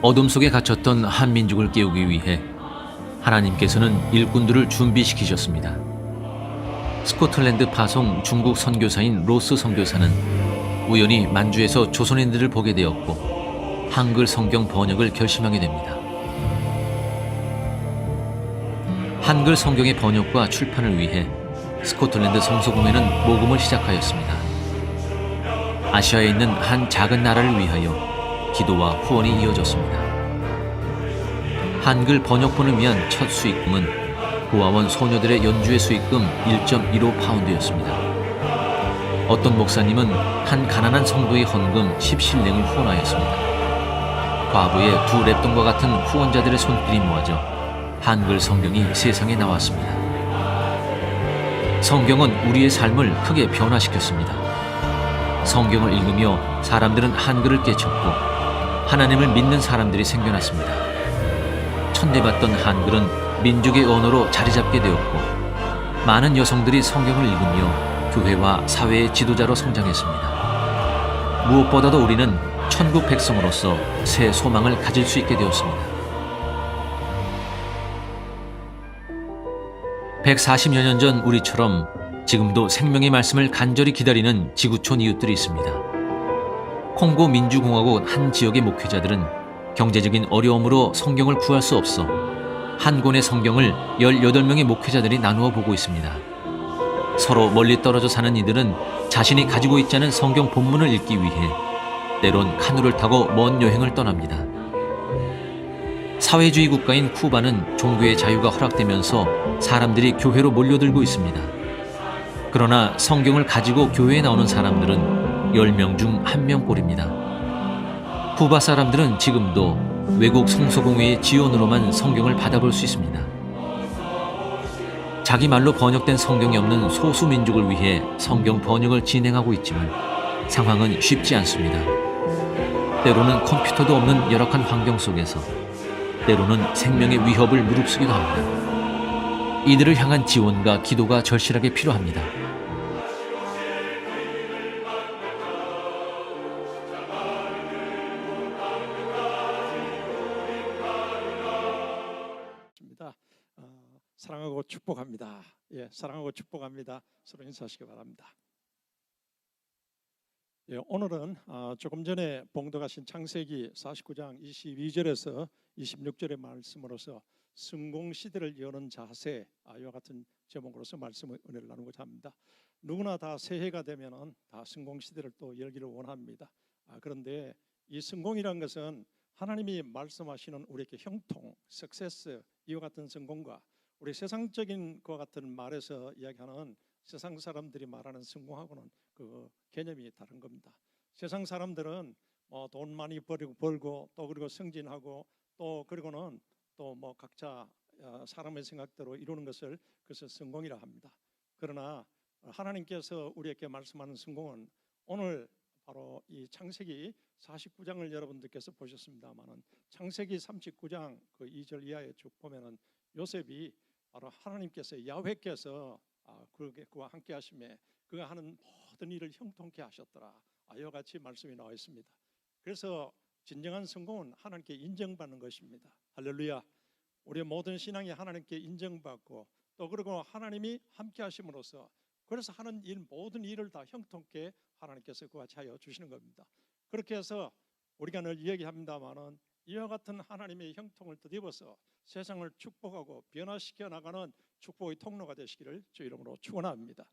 어둠 속에 갇혔던 한민족을 깨우기 위해 하나님께서는 일꾼들을 준비시키셨습니다. 스코틀랜드 파송 중국 선교사인 로스 선교사는 우연히 만주에서 조선인들을 보게 되었고 한글 성경 번역을 결심하게 됩니다. 한글 성경의 번역과 출판을 위해 스코틀랜드 성서공회는 모금을 시작하였습니다. 아시아에 있는 한 작은 나라를 위하여 기도와 후원이 이어졌습니다. 한글 번역본을 위한 첫 수익금은 고아원 소녀들의 연주회 수익금 1.15 파운드였습니다. 어떤 목사님은 한 가난한 성도의 헌금 10실링을 후원하였습니다. 과부의 두 랩돈과 같은 후원자들의 손길이 모아져 한글 성경이 세상에 나왔습니다. 성경은 우리의 삶을 크게 변화시켰습니다. 성경을 읽으며 사람들은 한글을 깨쳤고 하나님을 믿는 사람들이 생겨났습니다. 천대받던 한글은 민족의 언어로 자리잡게 되었고 많은 여성들이 성경을 읽으며 교회와 사회의 지도자로 성장했습니다. 무엇보다도 우리는 천국 백성으로서 새 소망을 가질 수 있게 되었습니다. 140여 년 전 우리처럼 지금도 생명의 말씀을 간절히 기다리는 지구촌 이웃들이 있습니다. 콩고 민주공화국 한 지역의 목회자들은 경제적인 어려움으로 성경을 구할 수 없어 한 권의 성경을 18명의 목회자들이 나누어 보고 있습니다. 서로 멀리 떨어져 사는 이들은 자신이 가지고 있지 않은 성경 본문을 읽기 위해 때론 카누를 타고 먼 여행을 떠납니다. 사회주의 국가인 쿠바는 종교의 자유가 허락되면서 사람들이 교회로 몰려들고 있습니다. 그러나 성경을 가지고 교회에 나오는 사람들은 10명 중 1명꼴입니다. 쿠바 사람들은 지금도 외국 성서공회의 지원으로만 성경을 받아볼 수 있습니다. 자기 말로 번역된 성경이 없는 소수 민족을 위해 성경 번역을 진행하고 있지만 상황은 쉽지 않습니다. 때로는 컴퓨터도 없는 열악한 환경 속에서 때로는 생명의 위협을 무릅쓰기도 합니다. 이들을 향한 지원과 기도가 절실하게 필요합니다. 사랑하고 축복합니다. 사랑하고 축복합니다. 서로 인사하시기 바랍니다. 오늘은 조금 전에 봉독하신 창세기 49장 22절에서 26절의 말씀으로서 성공시대를 여는 자세, 이와 같은 제목으로서 말씀을 은혜를 나누고자 합니다. 누구나 다 새해가 되면 다 성공시대를 또 열기를 원합니다. 그런데 이 성공이라는 것은 하나님이 말씀하시는 우리에게 형통, 석세스, 이와 같은 성공과 우리 세상적인 것 같은 말에서 이야기하는 세상 사람들이 말하는 성공하고는 그 개념이 다른 겁니다. 세상 사람들은 돈 많이 벌고 또 그리고 승진하고 또 그리고는 또 각자 사람의 생각대로 이루는 것을 그래서 성공이라 합니다. 그러나 하나님께서 우리에게 말씀하는 성공은 오늘 바로 이 창세기 49장을 여러분들께서 보셨습니다만은 창세기 39장 그 2절 이하에 쭉 보면은 요셉이 바로 하나님께서 야훼께서 그와 함께 하심에 그가 하는 모든 일을 형통케 하셨더라. 이와 같이 말씀이 나와 있습니다. 그래서 진정한 성공은 하나님께 인정받는 것입니다. 할렐루야. 우리의 모든 신앙이 하나님께 인정받고 또 그리고 하나님이 함께 하심으로써 그래서 하는 일 모든 일을 다 형통케 하나님께서 그와 같이 하여 주시는 겁니다. 그렇게 해서 우리가 늘 이야기합니다마는 이와 같은 하나님의 형통을 덧입어서 세상을 축복하고 변화시켜 나가는 축복의 통로가 되시기를 주 이름으로 축원합니다.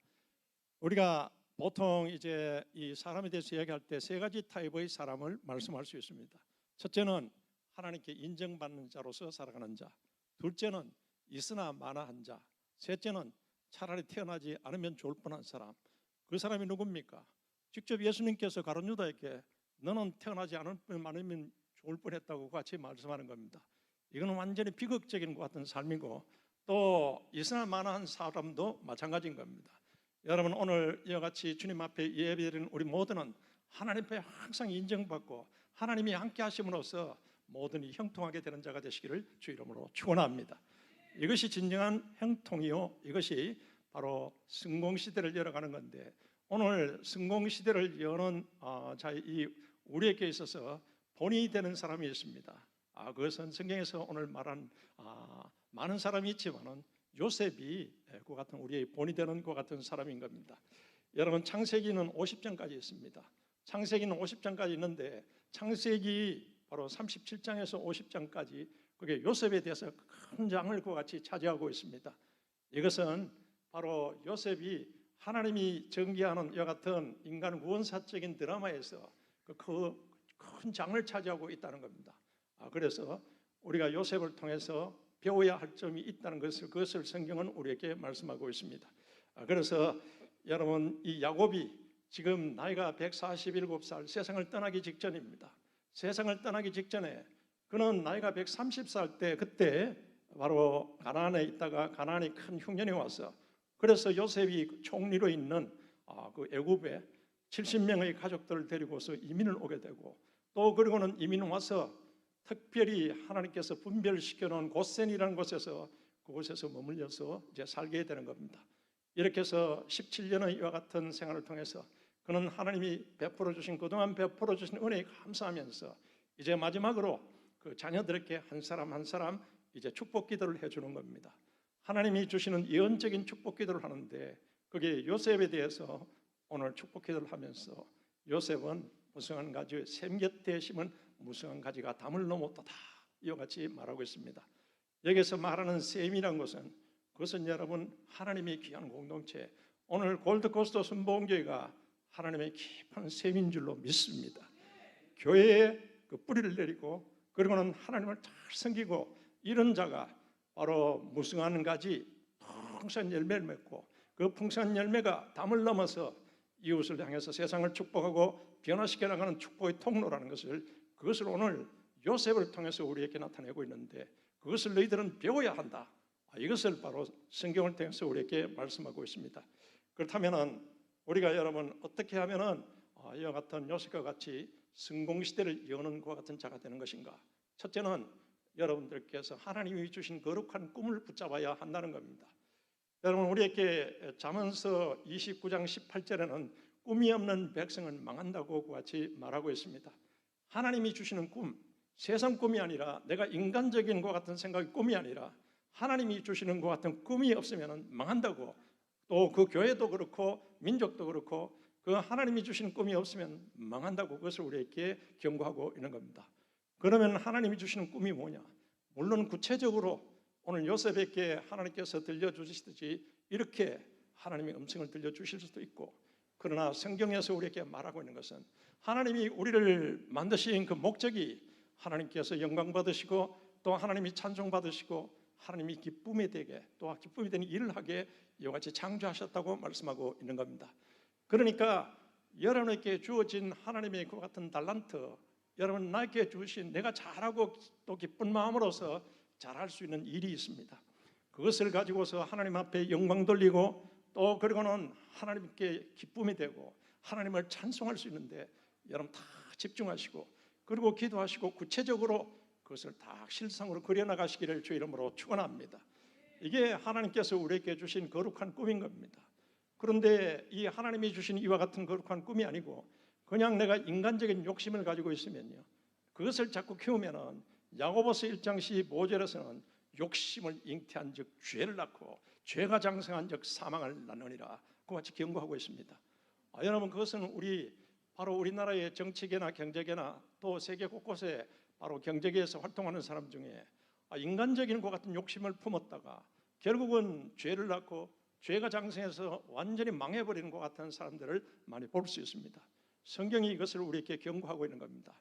우리가 보통 이제 이 사람에 대해서 이야기할 때 세 가지 타입의 사람을 말씀할 수 있습니다. 첫째는 하나님께 인정받는 자로서 살아가는 자, 둘째는 있으나 마나한 자, 셋째는 차라리 태어나지 않으면 좋을 뻔한 사람. 그 사람이 누굽니까? 직접 예수님께서 가룟 유다에게 너는 태어나지 않으면 좋을 뻔했다고 같이 말씀하는 겁니다. 이거는 완전히 비극적인 것 같은 삶이고 또 있으나 마나한 사람도 마찬가지인 겁니다. 여러분 오늘 이와 같이 주님 앞에 예배드리는 우리 모두는 하나님 앞에 항상 인정받고 하나님이 함께 하심으로써 모든 이 형통하게 되는 자가 되시기를 주 이름으로 축원합니다. 이것이 진정한 형통이요 이것이 바로 성공시대를 열어가는 건데 오늘 성공시대를 여는 이 우리에게 있어서 본이 되는 사람이 있습니다. 그것은 성경에서 오늘 말한 많은 사람이 있지만은 요셉이 그 같은 우리의 본이 되는 그 같은 사람인 겁니다. 여러분 창세기는 50장까지 있습니다. 창세기는 50장까지 있는데 창세기 바로 37장에서 50장까지 그게 요셉에 대해서 큰 장을 그와 같이 차지하고 있습니다. 이것은 바로 요셉이 하나님이 전개하는 이와 같은 인간 구원사적인 드라마에서 그 큰 장을 차지하고 있다는 겁니다. 그래서 우리가 요셉을 통해서 배워야 할 점이 있다는 그것을 성경은 우리에게 말씀하고 있습니다. 그래서 여러분 이 야곱이 지금 나이가 147살 세상을 떠나기 직전입니다. 세상을 떠나기 직전에 그는 나이가 130살 때 그때 바로 가나안에 있다가 가나안이 큰 흉년이 와서 그래서 요셉이 총리로 있는 그 애굽에 70명의 가족들을 데리고서 이민을 오게 되고 또 그리고는 이민 와서 특별히 하나님께서 분별시켜 놓은 고센이라는 곳에서 그곳에서 머물려서 이제 살게 되는 겁니다. 이렇게 해서 17년의 이와 같은 생활을 통해서 그는 하나님이 베풀어 주신 그동안 베풀어 주신 은혜에 감사하면서 이제 마지막으로 그 자녀들에게 한 사람 한 사람 이제 축복 기도를 해주는 겁니다. 하나님이 주시는 예언적인 축복 기도를 하는데 그게 요셉에 대해서 오늘 축복 기도를 하면서 요셉은 무성한 가지 샘 곁에 심은 무성한 가지가 담을 넘었도다 이와 같이 말하고 있습니다. 여기서 말하는 샘이란 것은 그것은 여러분 하나님의 귀한 공동체 오늘 골드코스트 순복음교회가 하나님의 깊은 샘인 줄로 믿습니다. 교회에 그 뿌리를 내리고 그리고는 하나님을 잘 섬기고 이런 자가 바로 무성한 가지 풍성한 열매를 맺고 그 풍성한 열매가 담을 넘어서 이웃을 향해서 세상을 축복하고 변화시켜 나가는 축복의 통로라는 그것을 오늘 요셉을 통해서 우리에게 나타내고 있는데 그것을 너희들은 배워야 한다. 이것을 바로 성경을 통해서 우리에게 말씀하고 있습니다. 그렇다면 우리가 여러분 어떻게 하면은 이와 같은 요셉과 같이 성공 시대를 여는 것 같은 자가 되는 것인가? 첫째는 여러분들께서 하나님이 주신 거룩한 꿈을 붙잡아야 한다는 겁니다. 여러분 우리에게 잠언서 29장 18절에는 꿈이 없는 백성은 망한다고 같이 말하고 있습니다. 하나님이 주시는 꿈, 세상 꿈이 아니라 내가 인간적인 것 같은 생각의 꿈이 아니라 하나님이 주시는 것 같은 꿈이 없으면 망한다고 또 그 교회도 그렇고 민족도 그렇고 그 하나님이 주시는 꿈이 없으면 망한다고 그것을 우리에게 경고하고 있는 겁니다. 그러면 하나님이 주시는 꿈이 뭐냐? 물론 구체적으로 오늘 요셉에게 하나님께서 들려주시듯이 이렇게 하나님의 음성을 들려주실 수도 있고 그러나 성경에서 우리에게 말하고 있는 것은 하나님이 우리를 만드신 그 목적이 하나님께서 영광 받으시고 또 하나님이 찬송 받으시고 하나님이 기쁨이 되게 또 기쁨이 되는 일을 하게 이와 같이 창조하셨다고 말씀하고 있는 겁니다. 그러니까 여러분에게 주어진 하나님의 그 같은 달란트 여러분 나에게 주신 내가 잘하고 또 기쁜 마음으로서 잘할 수 있는 일이 있습니다. 그것을 가지고서 하나님 앞에 영광 돌리고 또 그리고는 하나님께 기쁨이 되고 하나님을 찬송할 수 있는데 여러분 다 집중하시고 그리고 기도하시고 구체적으로 그것을 다 실상으로 그려나가시기를 주 이름으로 축원합니다. 이게 하나님께서 우리에게 주신 거룩한 꿈인 겁니다. 그런데 이 하나님이 주신 이와 같은 거룩한 꿈이 아니고 그냥 내가 인간적인 욕심을 가지고 있으면요 그것을 자꾸 키우면은 야고보서 1장 15절에서는 욕심을 잉태한 즉 죄를 낳고 죄가 장성한 즉 사망을 낳느니라 그와 같이 경고하고 있습니다. 여러분 그것은 바로 우리나라의 정치계나 경제계나 또 세계 곳곳에 바로 경제계에서 활동하는 사람 중에 인간적인 것 같은 욕심을 품었다가 결국은 죄를 낳고 죄가 장성해서 완전히 망해버리는 것 같은 사람들을 많이 볼 수 있습니다. 성경이 이것을 우리에게 경고하고 있는 겁니다.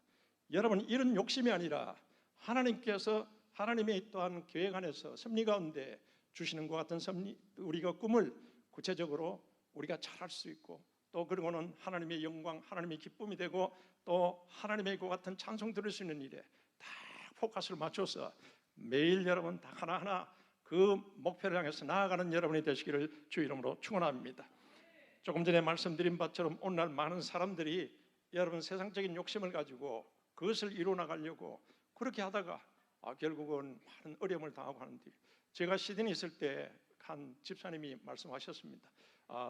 여러분 이런 욕심이 아니라 하나님께서 하나님의 또한 계획 안에서 섭리 가운데 주시는 것 같은 우리가 꿈을 구체적으로 우리가 잘할 수 있고 또 그리고는 하나님의 영광 하나님의 기쁨이 되고 또 하나님의 것 같은 찬송 들을 수 있는 일에 다 포커스를 맞춰서 매일 여러분 다 하나하나 그 목표를 향해서 나아가는 여러분이 되시기를 주 이름으로 축원합니다. 조금 전에 말씀드린 바처럼 오늘날 많은 사람들이 여러분 세상적인 욕심을 가지고 그것을 이루어 나가려고 그렇게 하다가 결국은 많은 어려움을 당하고 하는데 제가 시드니 있을 때 한 집사님이 말씀하셨습니다.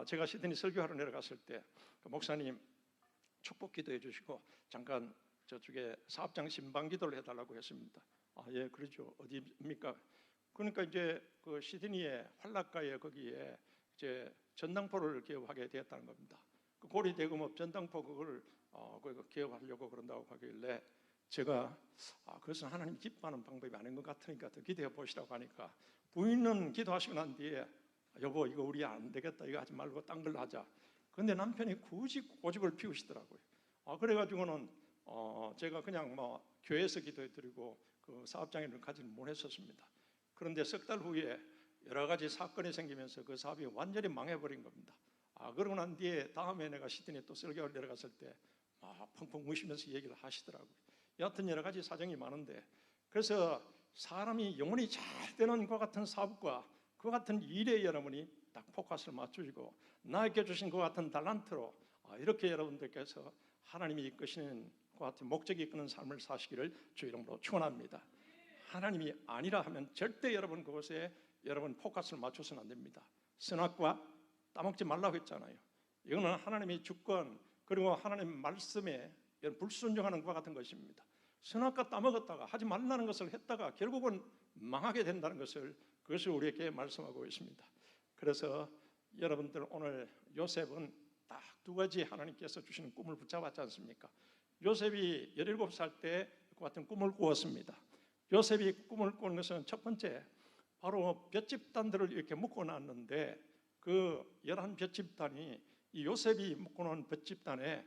제가 시드니 설교하러 내려갔을 때 그 목사님 축복 기도해 주시고 잠깐 저쪽에 사업장 신방 기도를 해달라고 했습니다. 예, 그렇죠. 어디입니까? 그러니까 이제 그 시드니의 환락가에 거기에 이제 전당포를 개업하게 되었다는 겁니다. 그 고리 대금업 전당포 그걸 그 개업하려고 그런다고 하길래 제가 그것은 하나님 기뻐하는 방법이 아닌 것 같으니까 더 기대해 보시라고 하니까 부인은 기도하시고 난 뒤에 여보 이거 우리 안 되겠다 이거 하지 말고 딴 걸로 하자. 근데 남편이 굳이 고집을 피우시더라고요. 그래가지고는 제가 그냥 뭐 교회에서 기도해드리고 그 사업장애를 가지는 못했었습니다. 그런데 석 달 후에 여러 가지 사건이 생기면서 그 사업이 완전히 망해버린 겁니다. 그러고 난 뒤에 다음에 내가 시드니에 또 설교를 내려갔을 때 펑펑 우시면서 얘기를 하시더라고요. 여하튼 여러 가지 사정이 많은데 그래서 사람이 영혼이 잘 되는 것 같은 사업과 그 같은 일에 여러분이 딱 포커스를 맞추시고 나에게 주신 그 같은 달란트로 이렇게 여러분들께서 하나님이 이끄시는 그 같은 목적이 이끄는 삶을 사시기를 주 이름으로 축원합니다. 하나님이 아니라 하면 절대 여러분 그것에 여러분 포커스를 맞춰서는 안 됩니다. 선악과 따먹지 말라고 했잖아요. 이거는 하나님의 주권 그리고 하나님의 말씀에 불순종하는 것과 같은 것입니다. 선악과 따먹었다가 하지 말라는 것을 했다가 결국은 망하게 된다는 것을 그것을 우리에게 말씀하고 있습니다. 그래서 여러분들 오늘 요셉은 딱 두 가지 하나님께서 주시는 꿈을 붙잡았지 않습니까? 요셉이 17살 때 그 같은 꿈을 꾸었습니다. 요셉이 꿈을 꾸는 것은 첫 번째 바로 볏집단들을 이렇게 묶어놨는데 그 11볏집단이 이 요셉이 묶어놓은 볏집단에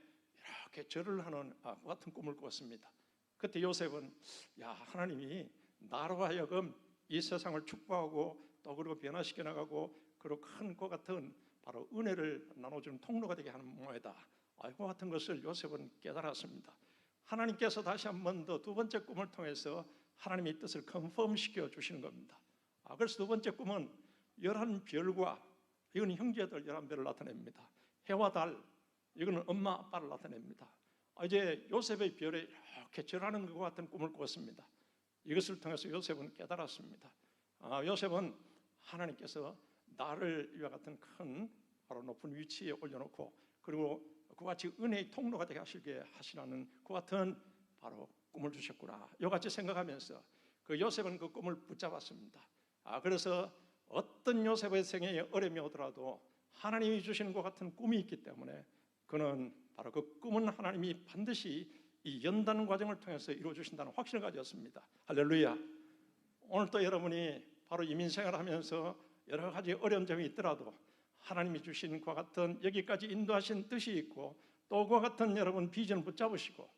이렇게 절을 하는 그 같은 꿈을 꾸었습니다. 그때 요셉은 하나님이 나로 하여금 이 세상을 축복하고 또 그리고 변화시켜 나가고 그리고 큰 것 같은 바로 은혜를 나눠주는 통로가 되게 하는 모양이다. 그 같은 것을 요셉은 깨달았습니다. 하나님께서 다시 한 번 더 두 번째 꿈을 통해서 하나님의 뜻을 컨펌시켜 주시는 겁니다. 그래서 두 번째 꿈은 11별과 이건 형제들 11별을 나타냅니다. 해와 달 이거는 엄마 아빠를 나타냅니다. 이제 요셉의 별에 이렇게 절하는 것 같은 꿈을 꿨습니다. 이것을 통해서 요셉은 깨달았습니다. 요셉은 하나님께서 나를 이와 같은 큰 바로 높은 위치에 올려놓고 그리고 그와 같이 은혜의 통로가 되게 하시라는 그 같은 바로 꿈을 주셨구나. 이같이 생각하면서 그 요셉은 그 꿈을 붙잡았습니다. 그래서 어떤 요셉의 생애에 어려움이 오더라도 하나님이 주시는 것 같은 꿈이 있기 때문에 그는 바로 그 꿈은 하나님이 반드시 이 연단 과정을 통해서 이루어 주신다는 확신을 가졌습니다. 할렐루야. 오늘 또 여러분이 바로 이민생활을 하면서 여러 가지 어려운 점이 있더라도 하나님이 주신 그와 같은 여기까지 인도하신 뜻이 있고 또 그와 같은 여러분 비전을 붙잡으시고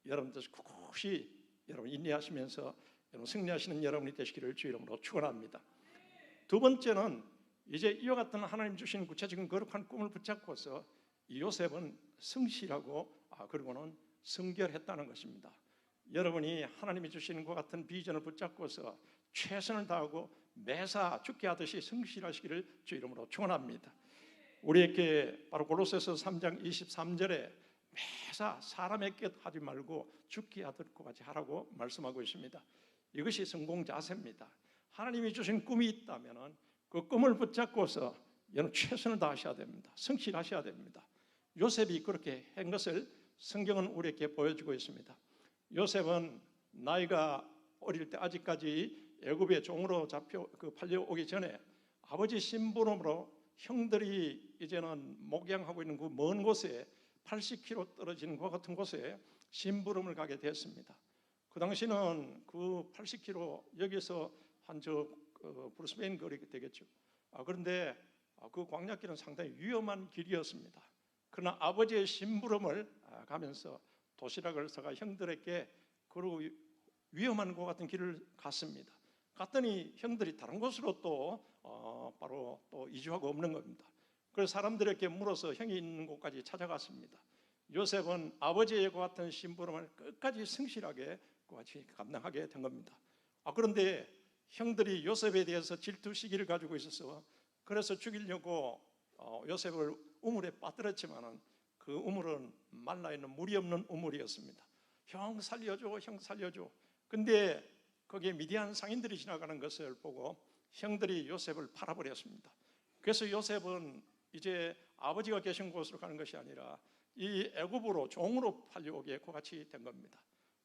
여러분들 굳이 여러분 인내하시면서 여러분 승리하시는 여러분이 되시기를 주 이름으로 축원합니다. 두 번째는 이제 이와 같은 하나님 주신 구체적인 거룩한 꿈을 붙잡고서 이 요셉은 성실하고 그리고는 성결했다는 것입니다. 여러분이 하나님이 주시는 것 같은 비전을 붙잡고서 최선을 다하고 매사 죽게 하듯이 성실하시기를 주 이름으로 축원합니다. 우리에게 바로 골로새서 3장 23절에 매사 사람의 것 하지 말고 죽게 하듯 같이 하라고 말씀하고 있습니다. 이것이 성공 자세입니다. 하나님이 주신 꿈이 있다면 그 꿈을 붙잡고서 여러분 최선을 다하셔야 됩니다. 성실하셔야 됩니다. 요셉이 그렇게 한 것을 성경은 우리에게 보여주고 있습니다. 요셉은 나이가 어릴 때 아직까지 애굽의 종으로 팔려오기 전에 아버지 심부름으로 형들이 이제는 목양하고 있는 그 먼 곳에 80km 떨어지는 것 같은 곳에 심부름을 가게 됐습니다. 그 당시는 그 80km 여기서 한 브루스베인 거리 되겠죠. 그런데 그 광야길은 상당히 위험한 길이었습니다. 그러나 아버지의 심부름을 가면서 도시락을 사가 형들에게 그리고 위험한 것 같은 길을 갔습니다. 갔더니 형들이 다른 곳으로 또 바로 또 이주하고 없는 겁니다. 그래서 사람들에게 물어서 형이 있는 곳까지 찾아갔습니다. 요셉은 아버지의 그 같은 심부름을 끝까지 성실하게 같이 감당하게 된 겁니다. 그런데 형들이 요셉에 대해서 질투 시기를 가지고 있어서 그래서 죽이려고 요셉을 우물에 빠뜨렸지만은 그 우물은 말라있는 물이 없는 우물이었습니다. 형 살려줘, 형 살려줘. 근데 거기에 미디안 상인들이 지나가는 것을 보고 형들이 요셉을 팔아버렸습니다. 그래서 요셉은 이제 아버지가 계신 곳으로 가는 것이 아니라 이 애굽으로 종으로 팔려오게 같이 된 겁니다.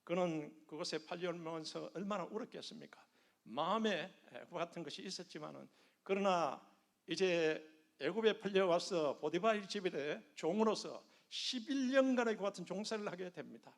그는 그곳에 팔려오면서 얼마나 울었겠습니까? 마음에 그와 같은 것이 있었지만은, 그러나 이제 애굽에 팔려와서 보디발 집에 종으로서 11년간의 그와 같은 종사를 하게 됩니다.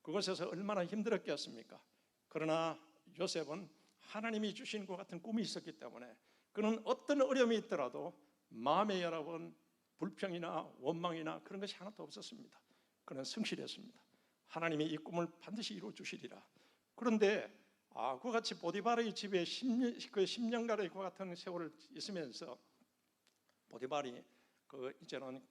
그곳에서 얼마나 힘들었겠습니까? 그러나 요셉은 하나님이 주신 것 같은 꿈이 있었기 때문에 그는 어떤 어려움이 있더라도 마음에 여러분 불평이나 원망이나 그런 것이 하나도 없었습니다. 그는 성실했습니다. 하나님이 이 꿈을 반드시 이루어 주시리라. 그런데 그와 같이 보디발의 집에 10년간의 그와 같은 세월을 있으면서, 보디발이 이제는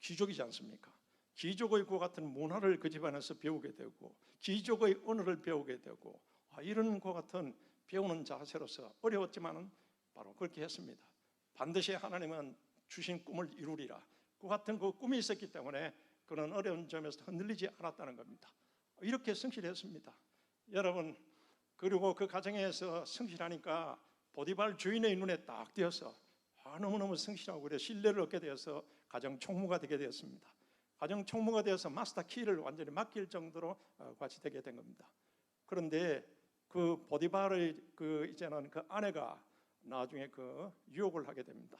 귀족이지 않습니까? 귀족의 그와 같은 문화를 그 집안에서 배우게 되고 귀족의 언어를 배우게 되고, 이런 그와 같은 배우는 자세로서 어려웠지만은 바로 그렇게 했습니다. 반드시 하나님은 주신 꿈을 이루리라. 그 같은 그 꿈이 있었기 때문에 그는 어려운 점에서 흔들리지 않았다는 겁니다. 이렇게 성실했습니다. 여러분, 그리고 그 가정에서 성실하니까 보디발 주인의 눈에 딱 띄어서 너무너무 성실하고 그래 신뢰를 얻게 되어서 가정 총무가 되게 되었습니다. 가정 총무가 되어서 마스터 키를 완전히 맡길 정도로 같이 되게 된 겁니다. 그런데 그 보디발의 이제는 그 아내가 나중에 유혹을 하게 됩니다.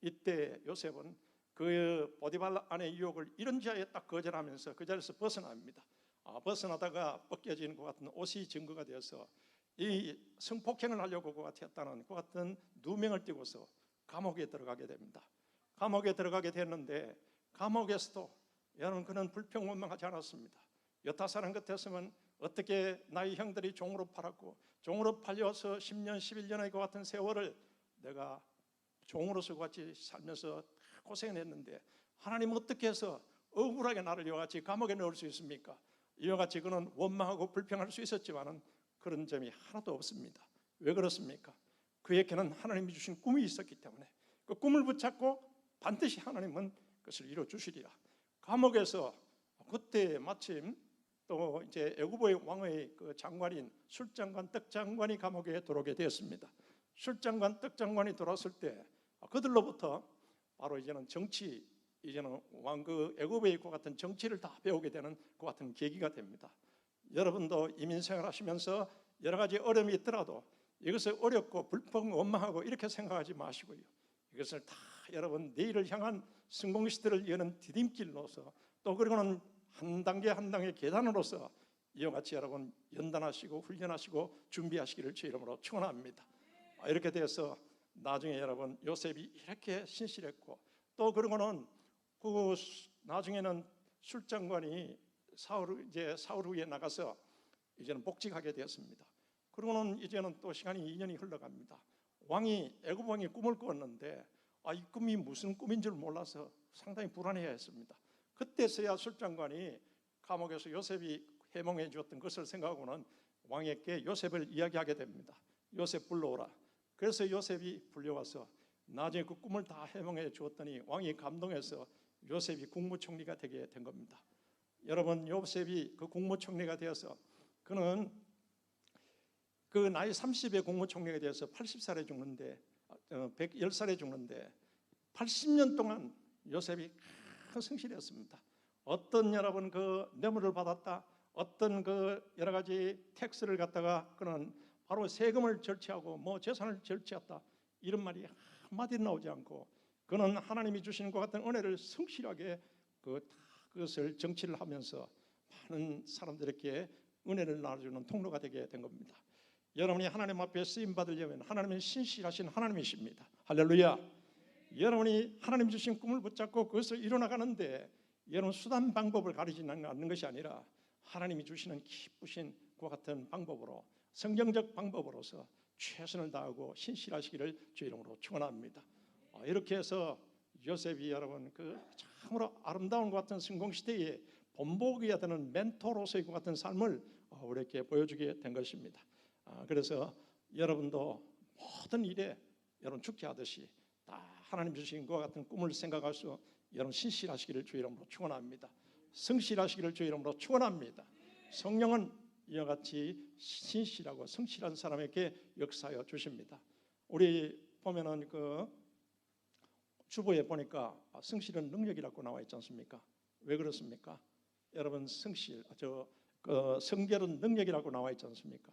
이때 요셉은 그 보디발 아내의 유혹을 이런 자에 딱 거절하면서 그 자리에서 벗어납니다. 벗어나다가 벗겨진 것 같은 옷이 증거가 되어서 이 성폭행을 하려고 그 같았다는 그 같은 누명을 띄고서 감옥에 들어가게 됩니다. 감옥에 들어가게 됐는데, 감옥에서도 여러분 그는 불평원망하지 않았습니다. 여타 사람 같았으면 어떻게 나의 형들이 종으로 팔았고 종으로 팔려서 10년 11년의 그 같은 세월을 내가 종으로서 같이 살면서 고생했는데 하나님은 어떻게 해서 억울하게 나를 이와 같이 감옥에 넣을 수 있습니까? 이와 같이 그는 원망하고 불평할 수 있었지만은 그런 점이 하나도 없습니다. 왜 그렇습니까? 그에게는 하나님이 주신 꿈이 있었기 때문에 그 꿈을 붙잡고 반드시 하나님은 그것을 이루어 주시리라. 감옥에서 그때 마침 또 이제 애굽의 왕의 그 장관인 술장관 떡장관이 감옥에 들어오게 되었습니다. 술장관 떡장관이 들어왔을 때 그들로부터 바로 이제는 정치, 이제는 왕그 애굽의 있고 같은 정치를 다 배우게 되는 그 같은 계기가 됩니다. 여러분도 이민생활 하시면서 여러 가지 어려움이 있더라도 이것을 어렵고 불평 원망하고 이렇게 생각하지 마시고요, 이것을 다 여러분 내일을 향한 성공 시대를 여는 디딤길로서, 또 그리고는 한 단계 한 단계 계단으로서 이와 같이 여러분 연단하시고 훈련하시고 준비하시기를 주 이름으로 축원합니다. 이렇게 돼서 나중에 여러분 요셉이 이렇게 신실했고, 또 그러고는 그 나중에는 술장관이 사울 후에 나가서 이제는 복직하게 되었습니다. 그러고는 이제는 또 시간이 2년이 흘러갑니다. 애굽 왕이 꿈을 꾸었는데 이 꿈이 무슨 꿈인 줄 몰라서 상당히 불안해했습니다. 그때서야 술장관이 감옥에서 요셉이 해몽해 주었던 것을 생각하고는 왕에게 요셉을 이야기하게 됩니다. 요셉 불러오라. 그래서 요셉이 불려와서 나중에 그 꿈을 다 해몽해 주었더니 왕이 감동해서 요셉이 국무총리가 되게 된 겁니다. 여러분, 요셉이 그 국무총리가 되어서 그는 그 나이 30에 국무총리가 되어서 80살에 죽는데 110살에 죽는데 80년 동안 요셉이 큰 성실했습니다. 어떤 여러분 그 뇌물을 받았다, 어떤 그 여러 가지 텍스를 갖다가 그는 바로 세금을 절취하고 뭐 재산을 절취했다, 이런 말이 한마디 나오지 않고 그는 하나님이 주시는 것 같은 은혜를 성실하게 그것을 정치를 하면서 많은 사람들에게 은혜를 나눠주는 통로가 되게 된 겁니다. 여러분이 하나님 앞에 쓰임 받으려면 하나님은 신실하신 하나님이십니다. 할렐루야. 여러분이 하나님 주신 꿈을 붙잡고 그것을 이뤄나가는데 여러분 수단 방법을 가리지는 않는 것이 아니라 하나님이 주시는 기쁘신 그와 같은 방법으로, 성경적 방법으로서 최선을 다하고 신실하시기를 주 이름으로 축원합니다. 이렇게 해서 요셉이 여러분 그 참으로 아름다운 것 같은 성공 시대에 본보기가 되는 멘토로서의 것 같은 삶을 우리에게 보여주게 된 것입니다. 그래서 여러분도 모든 일에 여러분 죽게 하듯이 다 하나님 주신 것 같은 꿈을 생각할 수 여러분 신실하시기를 주 이름으로 축원합니다. 성실하시기를 주 이름으로 축원합니다. 성령은 이와 같이 신실하고 성실한 사람에게 역사하여 주십니다. 우리 보면은 그 주보에 보니까 성실은 능력이라고 나와 있지 않습니까? 왜 그렇습니까? 여러분 성실, 그 성결은 능력이라고 나와 있지 않습니까?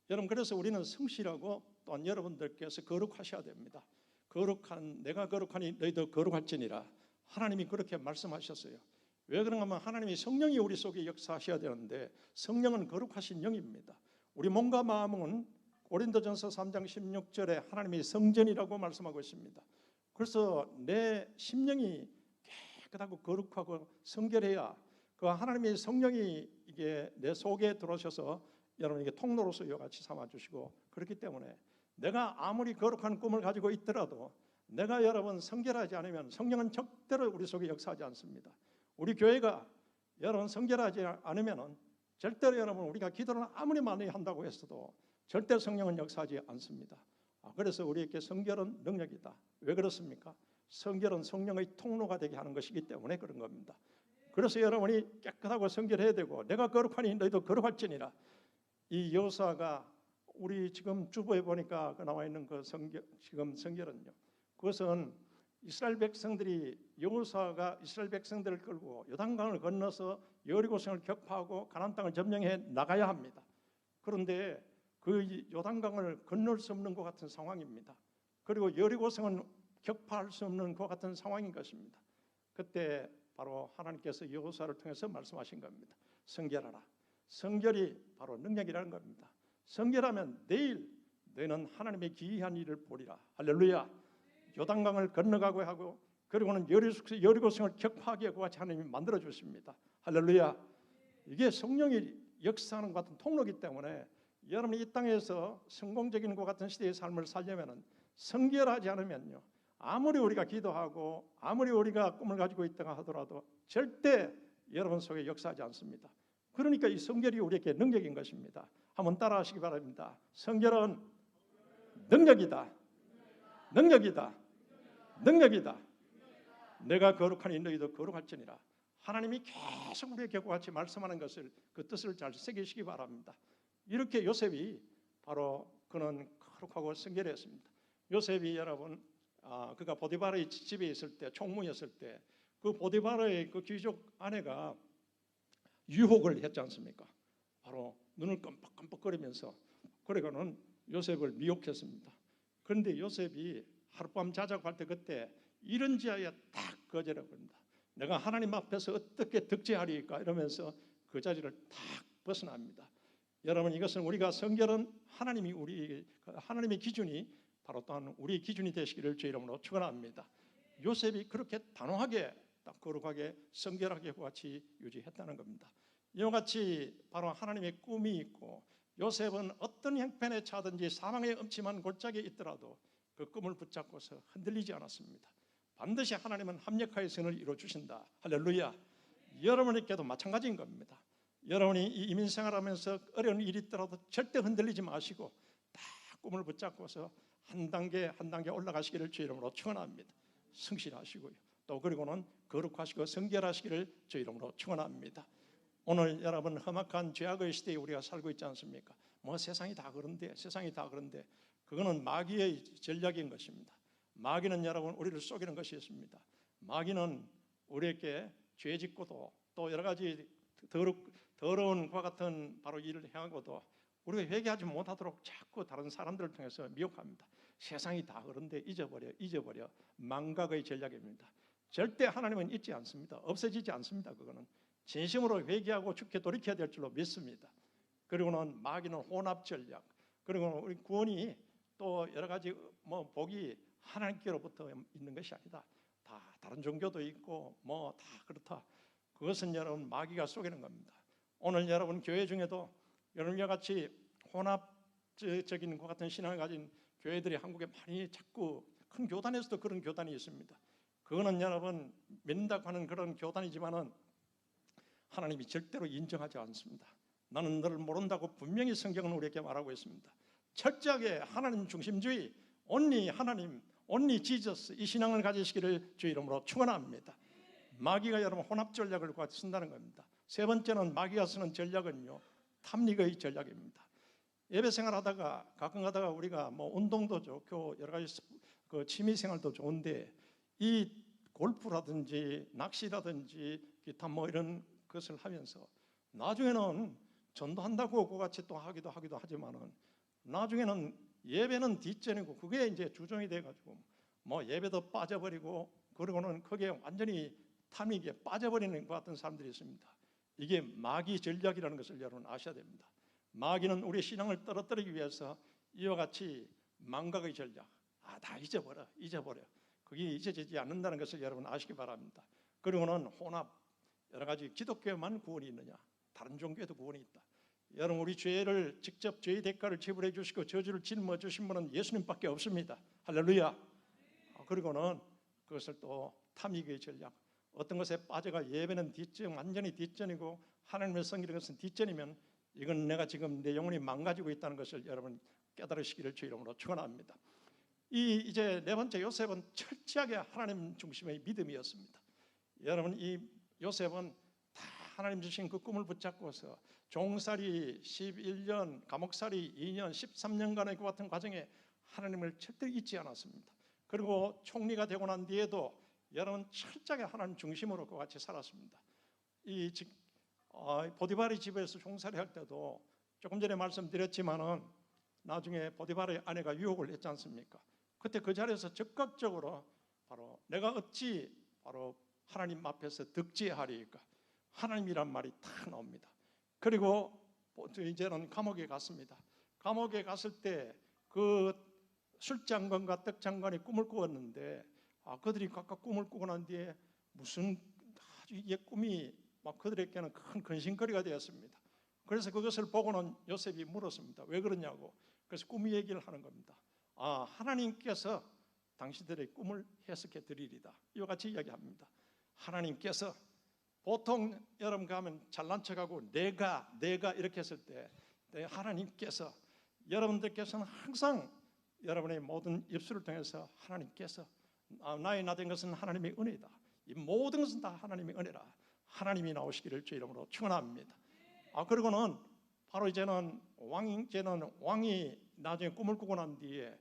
여러분, 그래서 우리는 성실하고 또한 여러분들께서 거룩하셔야 됩니다. 거룩한 내가 거룩하니 너희도 거룩할지니라. 하나님이 그렇게 말씀하셨어요. 왜 그런가 하면 하나님이 성령이 우리 속에 역사하셔야 되는데 성령은 거룩하신 영입니다. 우리 몸과 마음은 고린도전서 3장 16절에 하나님이 성전이라고 말씀하고 있습니다. 그래서 내 심령이 깨끗하고 거룩하고 성결해야 그 하나님의 성령이 이게 내 속에 들어오셔서 여러분에게 통로로서 이와 같이 삼아주시고, 그렇기 때문에 내가 아무리 거룩한 꿈을 가지고 있더라도 내가 여러분 성결하지 않으면 성령은 절대로 우리 속에 역사하지 않습니다. 우리 교회가 여러분 성결하지 않으면 절대로 여러분 우리가 기도를 아무리 많이 한다고 했어도 절대 성령은 역사하지 않습니다. 그래서 우리에게 성결은 능력이다. 왜 그렇습니까? 성결은 성령의 통로가 되게 하는 것이기 때문에 그런 겁니다. 그래서 여러분이 깨끗하고 성결해야 되고 내가 거룩하니 너희도 거룩할지니라. 이 여호수아가 우리 지금 주보에 보니까 나와 있는 그 지금 성결은요, 그것은 이스라엘 백성들이 여호수아가 이스라엘 백성들을 끌고 요단강을 건너서 여리고성을 격파하고 가나안 땅을 점령해 나가야 합니다. 그런데 그 요단강을 건널 수 없는 것 같은 상황입니다. 그리고 여리고성은 격파할 수 없는 것 같은 상황인 것입니다. 그때 바로 하나님께서 여호수아를 통해서 말씀하신 겁니다. 성결하라. 성결이 바로 능력이라는 겁니다. 성결하면 내일 너희는 하나님의 기이한 일을 보리라. 할렐루야. 요단강을 건너가고 하고 그리고는 여리고성을 격파하게 하고 같이 하나님이 만들어 주십니다. 할렐루야. 이게 성령이 역사하는 것 같은 통로이기 때문에 여러분이 이 땅에서 성공적인 것 같은 시대의 삶을 살려면 성결하지 않으면요, 아무리 우리가 기도하고 아무리 우리가 꿈을 가지고 있다가 하더라도 절대 여러분 속에 역사하지 않습니다. 그러니까 이 성결이 우리에게 능력인 것입니다. 한번 따라하시기 바랍니다. 성결은 능력이다. 능력이다. 능력이다. 내가 거룩하니 너희도 거룩할지니라. 하나님이 계속 우리에게 같이 말씀하는 것을 그 뜻을 잘 새기시기 바랍니다. 이렇게 요셉이 바로 그는 거룩하고 성결했습니다. 요셉이 여러분 그가 보디바르의 집에 있을 때, 총무였을 때 그 보디바르의 그 귀족 아내가 유혹을 했지 않습니까? 바로 눈을 깜빡깜빡거리면서 그러고는 요셉을 미혹했습니다. 그런데 요셉이 하룻밤 자자고 할 때 그때 이런지하여 딱 거절하고 합니다. 내가 하나님 앞에서 어떻게 득제하리까 이러면서 그 자리를 딱 벗어납니다. 여러분, 이것은 우리가 성결은 하나님의 기준이 바로 또한 우리의 기준이 되시기를 주의 이름으로 축원합니다. 요셉이 그렇게 단호하게 딱 거룩하게 성결하게 같이 유지했다는 겁니다. 이와 같이 바로 하나님의 꿈이 있고 요셉은 어떤 형편에 처하든지 사망의 음침한 골짜기에 있더라도 그 꿈을 붙잡고서 흔들리지 않았습니다. 반드시 하나님은 합력하여 선을 이루어 주신다. 할렐루야. 여러분에게도 마찬가지인 겁니다. 여러분이 이 이민생활하면서 어려운 일이 있더라도 절대 흔들리지 마시고 딱 꿈을 붙잡고서 한 단계 한 단계 올라가시기를 주의 이름으로 축원합니다. 성실하시고요. 또 그리고는 거룩하시고 성결하시기를 주의 이름으로 축원합니다. 오늘 여러분 험악한 죄악의 시대에 우리가 살고 있지 않습니까? 세상이 다 그런데 그거는 마귀의 전략인 것입니다. 마귀는 여러분 우리를 속이는 것이 있습니다. 마귀는 우리에게 죄 짓고도 또 여러 가지 더러운 것과 같은 바로 일을 행하고도 우리가 회개하지 못하도록 자꾸 다른 사람들을 통해서 미혹합니다. 세상이 다 그런데 잊어버려 망각의 전략입니다. 절대 하나님은 잊지 않습니다. 없어지지 않습니다. 그거는 진심으로 회개하고 죽게 돌이켜야 될 줄로 믿습니다. 그리고는 마귀는 혼합 전략, 그리고 우리 구원이 또 여러 가지 복이 하나님께로부터 있는 것이 아니다. 다 다른 종교도 있고 다 그렇다. 그것은 여러분 마귀가 속이는 겁니다. 오늘 여러분 교회 중에도 여러분과 같이 혼합적인 것 같은 신앙을 가진 교회들이 한국에 많이 자꾸 큰 교단에서도 그런 교단이 있습니다. 그거는 여러분 믿는다고 하는 그런 교단이지만은 하나님이 절대로 인정하지 않습니다. 나는 너를 모른다고 분명히 성경은 우리에게 말하고 있습니다. 철저하게 하나님 중심주의, 온리 하나님, 온리 지저스 이 신앙을 가지시기를 주의 이름으로 축원합니다. 마귀가 여러분 혼합 전략을 같이 쓴다는 겁니다. 세 번째는 마귀가 쓰는 전략은요, 탐닉의 전략입니다. 예배 생활하다가 가끔 가다가 우리가 운동도 좋고 여러 가지 그 취미 생활도 좋은데 이 골프라든지 낚시라든지 기타 이런 것을 하면서 나중에는 전도한다고 그같이 또 하기도 하지만은 나중에는 예배는 뒷전이고 그게 이제 주종이 돼가지고 뭐 예배도 빠져버리고 그러고는 거기에 완전히 탐욕에 빠져버리는 것 같은 사람들이 있습니다. 이게 마귀 전략이라는 것을 여러분 아셔야 됩니다. 마귀는 우리의 신앙을 떨어뜨리기 위해서 이와 같이 망각의 전략, 다 잊어버려. 그게 잊어지지 않는다는 것을 여러분 아시기 바랍니다. 그리고는 혼합, 여러 가지 기독교에만 구원이 있느냐? 다른 종교에도 구원이 있다. 여러분, 우리 죄를 직접 죄의 대가를 지불해 주시고 저주를 짊어 주신 분은 예수님밖에 없습니다. 할렐루야. 그리고는 그것을 또 탐욕의 전략, 어떤 것에 빠져가 예배는 뒷전, 완전히 뒷전이고 하나님을 섬기는 것은 뒷전이면 이건 내가 지금 내 영혼이 망가지고 있다는 것을 여러분 깨달으시기를 주 이름으로 축원합니다. 이제 네 번째 요셉은 철저하게 하나님 중심의 믿음이었습니다. 여러분, 이 요셉은 다 하나님 주신 그 꿈을 붙잡고서 종살이 11년, 감옥살이 2년, 13년간의 그 같은 과정에 하나님을 절대 잊지 않았습니다. 그리고 총리가 되고 난 뒤에도 여러분 철저하게 하나님 중심으로 그 같이 살았습니다. 보디발의 집에서 종살이 할 때도 조금 전에 말씀드렸지만은 나중에 보디발의 아내가 유혹을 했지 않습니까? 그때 그 자리에서 적극적으로 바로 내가 어찌 바로 하나님 앞에서 득지하리까 하나님이란 말이 다 나옵니다. 그리고 이제는 감옥에 갔습니다. 감옥에 갔을 때 그 술장관과 떡장관이 꿈을 꾸었는데 그들이 각각 꿈을 꾸고 난 뒤에 무슨 아주 이게 꿈이 막 그들에게는 큰 근심거리가 되었습니다. 그래서 그것을 보고는 요셉이 물었습니다. 왜 그러냐고. 그래서 꿈 얘기를 하는 겁니다. 하나님께서 당신들의 꿈을 해석해 드리리다. 이와 같이 이야기합니다. 하나님께서 보통 여러분 가면 잘난 척하고 내가 이렇게 했을 때 하나님께서 여러분들께서는 항상 여러분의 모든 입술을 통해서 하나님께서 나의 나된 것은 하나님의 은혜다. 이 모든 것은 다 하나님의 은혜라. 하나님이 나오시기를 주 이름으로 축원합니다. 그리고는 바로 이제는 왕이 나중에 꿈을 꾸고 난 뒤에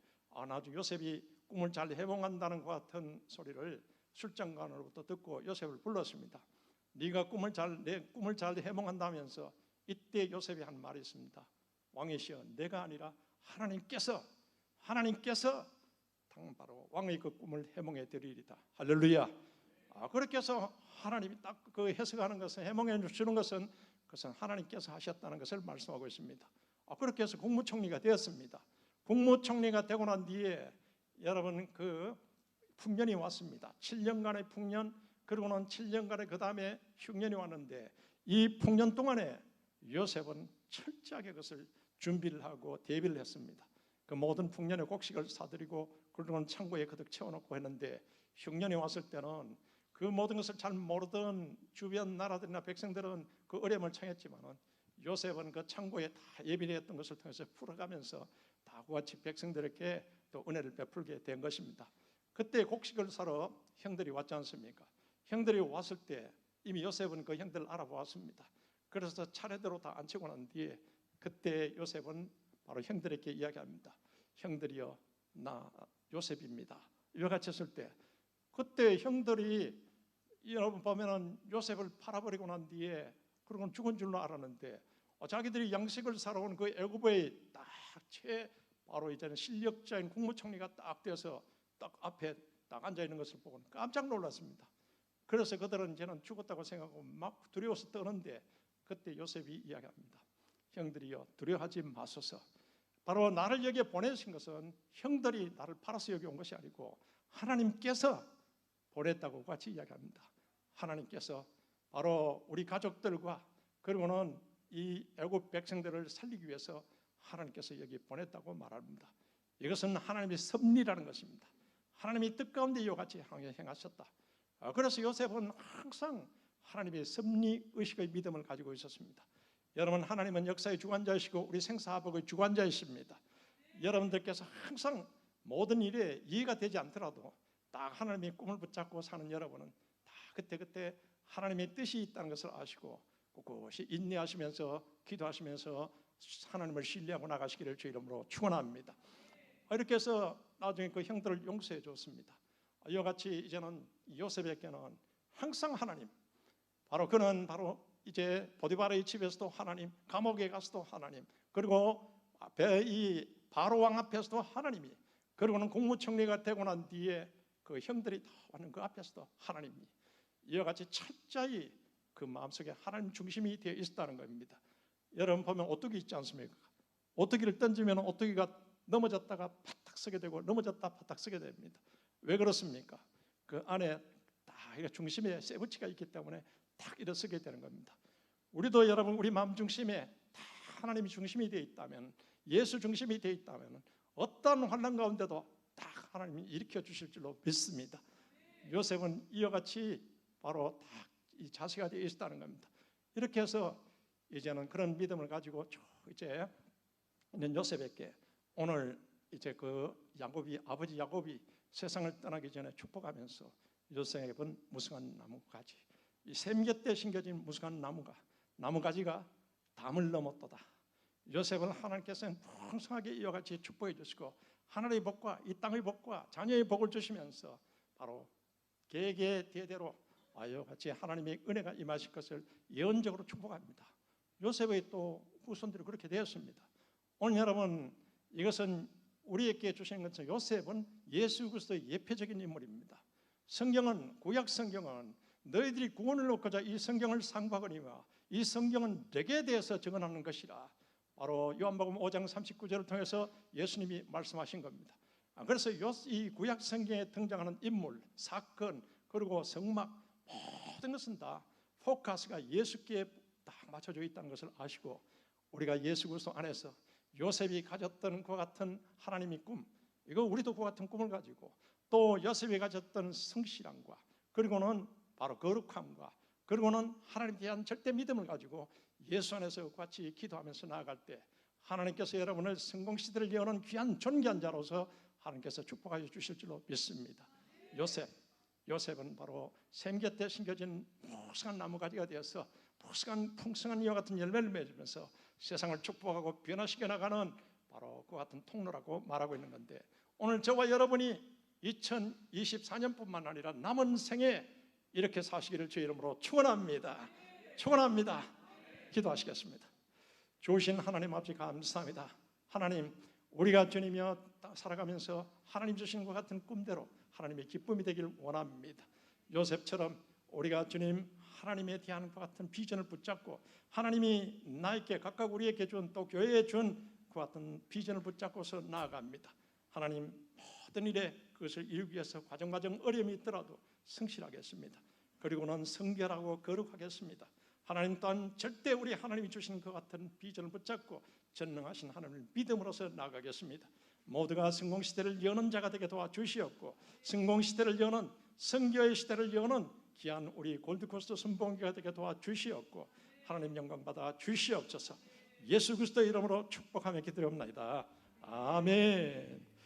나중에 요셉이 꿈을 잘 해몽한다는 것 같은 소리를 술장관으로부터 듣고 요셉을 불렀습니다. 네가 내 꿈을 잘 해몽한다면서 이때 요셉이 한 말이 있습니다. 왕이시여, 내가 아니라 하나님께서 바로 왕의 그 꿈을 해몽해 드리리다. 할렐루야. 그렇게 해서 하나님이 딱 그 해석하는 것은, 해몽해 주시는 것은 그것은 하나님께서 하셨다는 것을 말씀하고 있습니다. 그렇게 해서 국무총리가 되었습니다. 국무총리가 되고 난 뒤에 여러분 그 풍년이 왔습니다. 7년간의 풍년, 그리고는 7년간의 그 다음에 흉년이 왔는데 이 풍년 동안에 요셉은 철저하게 그것을 준비를 하고 대비를 했습니다. 그 모든 풍년의 곡식을 사들이고 그러고는 창고에 가득 채워놓고 했는데 흉년이 왔을 때는 그 모든 것을 잘 모르던 주변 나라들이나 백성들은 그 어려움을 청했지만은 요셉은 그 창고에 다 예비되었던 것을 통해서 풀어가면서 다 같이 백성들에게 또 은혜를 베풀게 된 것입니다. 그때 곡식을 사러 형들이 왔지 않습니까? 형들이 왔을 때 이미 요셉은 그 형들을 알아보았습니다. 그래서 차례대로 다 앉히고 난 뒤에 그때 요셉은 바로 형들에게 이야기합니다. 형들이여, 나 요셉입니다. 이와 같이 했을 때 그때 형들이 여러분 보면은 요셉을 팔아버리고 난 뒤에 그러고는 죽은 줄로 알았는데 자기들이 양식을 사러 온 그 애굽의 바로 이제는 실력자인 국무총리가 딱 되어서 딱 앞에 딱 앉아 있는 것을 보고 깜짝 놀랐습니다. 그래서 그들은 이제는 죽었다고 생각하고 막 두려워서 떠는데 그때 요셉이 이야기합니다. 형들이여, 두려워하지 마소서. 바로 나를 여기에 보내신 것은 형들이 나를 팔아서 여기 온 것이 아니고 하나님께서 보냈다고 같이 이야기합니다. 하나님께서 바로 우리 가족들과 그리고는 이 애굽 백성들을 살리기 위해서 하나님께서 여기 보냈다고 말합니다. 이것은 하나님의 섭리라는 것입니다. 하나님이 뜻 가운데 이와 같이 행하셨다. 그래서 요셉은 항상 하나님의 섭리 의식의 믿음을 가지고 있었습니다. 여러분, 하나님은 역사의 주관자이시고 우리 생사화복의 주관자이십니다. 여러분들께서 항상 모든 일에 이해가 되지 않더라도 딱 하나님의 꿈을 붙잡고 사는 여러분은 다 그때 하나님의 뜻이 있다는 것을 아시고 꿋꿋이 인내하시면서 기도하시면서 하나님을 신뢰하고 나가시기를 주 이름으로 축원합니다. 이렇게 해서 나중에 그 형들을 용서해 줬습니다. 이와 같이 이제는 요셉에게는 항상 하나님, 바로 그는 바로 이제 보디바라의 집에서도 하나님, 감옥에 가서도 하나님, 그리고 이 바로 왕 앞에서도 하나님이, 그리고는 국무총리가 되고 난 뒤에 그 형들이 다 하는 그 앞에서도 하나님이, 이와 같이 철저히 그 마음속에 하나님 중심이 되어 있었다는 겁니다. 여러분 보면 오뚜기 있지 않습니까? 오뚜기를 던지면 오뚜기가 넘어졌다가 바닥 서게 되고 넘어졌다 바닥 서게 됩니다. 왜 그렇습니까? 그 안에 딱 중심에 쇠붙이가 있기 때문에 딱 일어서게 되는 겁니다. 우리도 여러분 우리 마음 중심에 다 하나님이 중심이 되어 있다면, 예수 중심이 되어 있다면 어떤 환난 가운데도 딱 하나님이 일으켜 주실 줄로 믿습니다. 요셉은 이와 같이 바로 딱 이 자세가 되어 있었다는 겁니다. 이렇게 해서 이제는 그런 믿음을 가지고 이제 있는 요셉에게 오늘 이제 그 야곱이, 아버지 야곱이 세상을 떠나기 전에 축복하면서 요셉은 무성한 나무가지, 이 샘곁에 심겨진 무성한 나무가지가 담을 넘었도다. 요셉은 하나님께서는 풍성하게 이와 같이 축복해 주시고 하늘의 복과 이 땅의 복과 자녀의 복을 주시면서 바로 계계 대대로 이와 같이 하나님의 은혜가 임하실 것을 예언적으로 축복합니다. 요셉의 또 후손들이 그렇게 되었습니다. 오늘 여러분, 이것은 우리에게 주신 것은 요셉은 예수 그리스도의 예표적인 인물입니다. 성경은, 구약 성경은 너희들이 구원을 얻고자 이 성경을 상고하거니와 이 성경은 내게 대해서 증언하는 것이라, 바로 요한복음 5장 39절을 통해서 예수님이 말씀하신 겁니다. 그래서 이 구약 성경에 등장하는 인물, 사건, 그리고 성막, 모든 것은 다 포커스가 예수께 딱 맞춰져 있다는 것을 아시고, 우리가 예수 그리스도 안에서 요셉이 가졌던 그와 같은 하나님의 꿈, 이거 우리도 그와 같은 꿈을 가지고, 또 요셉이 가졌던 성실함과, 그리고는 바로 거룩함과, 그리고는 하나님에 대한 절대 믿음을 가지고 예수 안에서 같이 기도하면서 나아갈 때 하나님께서 여러분을 성공시대를 여는 귀한 존귀한 자로서 하나님께서 축복하여 주실 줄로 믿습니다. 요셉은 바로 샘 곁에 심겨진 풍성한 나무가지가 되어서 풍성한 이와 같은 열매를 맺으면서 세상을 축복하고 변화시켜 나가는 바로 그 같은 통로라고 말하고 있는 건데, 오늘 저와 여러분이 2024년뿐만 아니라 남은 생에 이렇게 사시기를 주의 이름으로 축원합니다. 기도하시겠습니다. 주신 하나님 아버지 감사합니다. 하나님, 우리가 주님이여 살아가면서 하나님 주신 것 같은 꿈대로 하나님의 기쁨이 되길 원합니다. 요셉처럼 우리가 주님 하나님에 대한 것 같은 비전을 붙잡고, 하나님이 나에게 각각 우리에게 준, 또 교회에 준 그 같은 비전을 붙잡고서 나아갑니다. 하나님, 모든 일에 그것을 이루기 위해서 과정 어려움이 있더라도 성실하겠습니다. 그리고는 성결하고 거룩하겠습니다. 하나님 또한 절대 우리 하나님이 주신 것 같은 비전을 붙잡고 전능하신 하나님을 믿음으로서 나아가겠습니다. 모두가 성공시대를 여는 자가 되게 도와주시옵고, 성공시대를 여는, 성교의 시대를 여는 귀한 우리 골드코스트 선봉교가 되게 도와주시옵고, 하나님 영광 받아 주시옵소서. 예수 그리스도의 이름으로 축복하며 기도합나이다. 아멘.